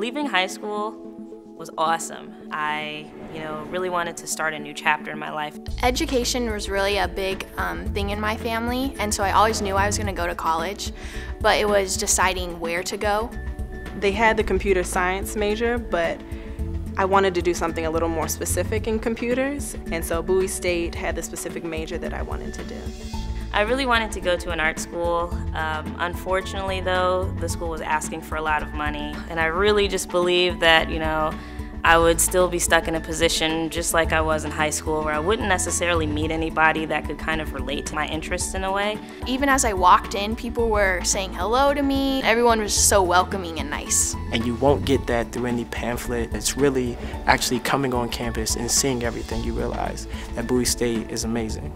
Leaving high school was awesome. I, really wanted to start a new chapter in my life. Education was really a big thing in my family, and so I always knew I was going to go to college, but it was deciding where to go. They had the computer science major, but I wanted to do something a little more specific in computers, and so Bowie State had the specific major that I wanted to do. I really wanted to go to an art school. Unfortunately, though, the school was asking for a lot of money, and I really just believed that, I would still be stuck in a position just like I was in high school, where I wouldn't necessarily meet anybody that could kind of relate to my interests in a way. Even as I walked in, people were saying hello to me. Everyone was so welcoming and nice. And you won't get that through any pamphlet. It's really actually coming on campus and seeing everything. You realize that Bowie State is amazing.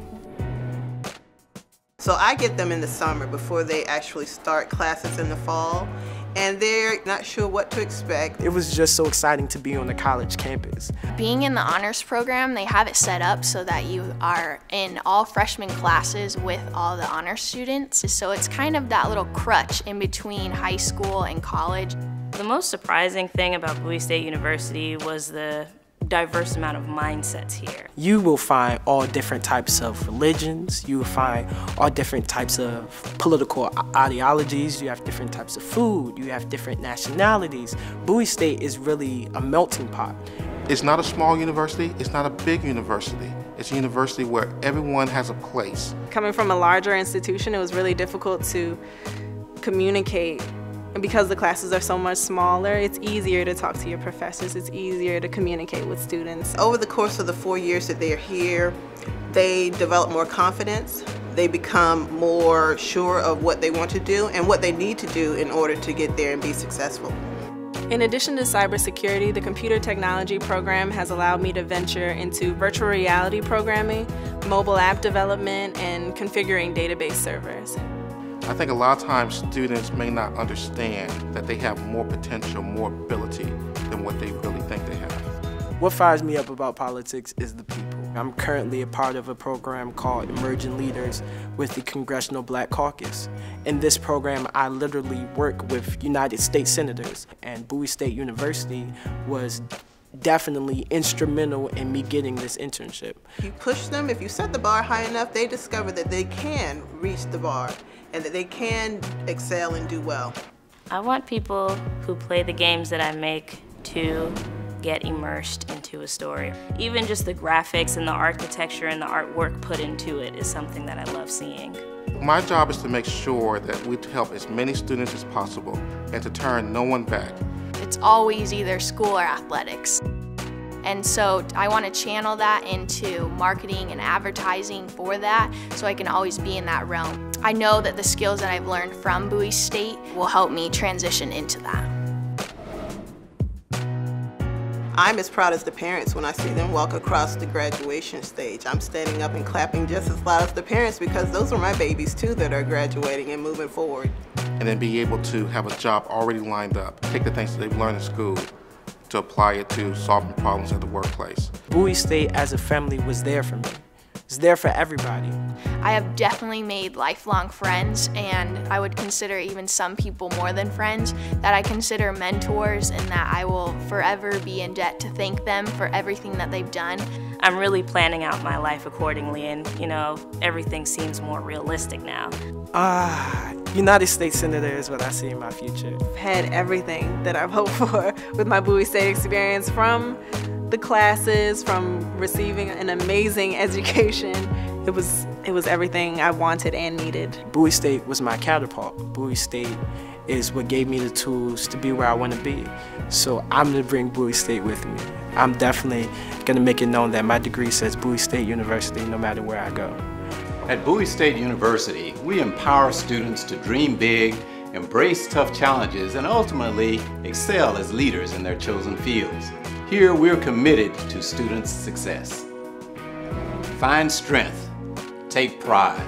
So I get them in the summer before they actually start classes in the fall, and they're not sure what to expect. It was just so exciting to be on the college campus. Being in the honors program, they have it set up so that you are in all freshman classes with all the honors students. So it's kind of that little crutch in between high school and college. The most surprising thing about Bowie State University was the diverse amount of mindsets here. You will find all different types of religions, you will find all different types of political ideologies, you have different types of food, you have different nationalities. Bowie State is really a melting pot. It's not a small university, it's not a big university. It's a university where everyone has a place. Coming from a larger institution, it was really difficult to communicate. And because the classes are so much smaller, it's easier to talk to your professors, it's easier to communicate with students. Over the course of the 4 years that they're here, they develop more confidence, they become more sure of what they want to do and what they need to do in order to get there and be successful. In addition to cybersecurity, the computer technology program has allowed me to venture into virtual reality programming, mobile app development, and configuring database servers. I think a lot of times students may not understand that they have more potential, more ability than what they really think they have. What fires me up about politics is the people. I'm currently a part of a program called Emerging Leaders with the Congressional Black Caucus. In this program, I literally work with United States senators, and Bowie State University was definitely instrumental in me getting this internship. If you push them, if you set the bar high enough, they discover that they can reach the bar and that they can excel and do well. I want people who play the games that I make to get immersed into a story. Even just the graphics and the architecture and the artwork put into it is something that I love seeing. My job is to make sure that we help as many students as possible and to turn no one back. It's always either school or athletics. And so I want to channel that into marketing and advertising for that, so I can always be in that realm. I know that the skills that I've learned from Bowie State will help me transition into that. I'm as proud as the parents when I see them walk across the graduation stage. I'm standing up and clapping just as loud as the parents, because those are my babies too that are graduating and moving forward. And then be able to have a job already lined up, take the things that they've learned in school to apply it to solving problems at the workplace. Bowie State as a family was there for me. It's there for everybody. I have definitely made lifelong friends, and I would consider even some people more than friends that I consider mentors, and that I will forever be in debt to thank them for everything that they've done. I'm really planning out my life accordingly, and everything seems more realistic now. United States Senator is what I see in my future. I've had everything that I've hoped for with my Bowie State experience, from the classes, from receiving an amazing education. It was everything I wanted and needed. Bowie State was my catapult. Bowie State is what gave me the tools to be where I want to be. So I'm going to bring Bowie State with me. I'm definitely going to make it known that my degree says Bowie State University no matter where I go. At Bowie State University, we empower students to dream big, embrace tough challenges, and ultimately excel as leaders in their chosen fields. Here, we're committed to students' success. Find strength, take pride,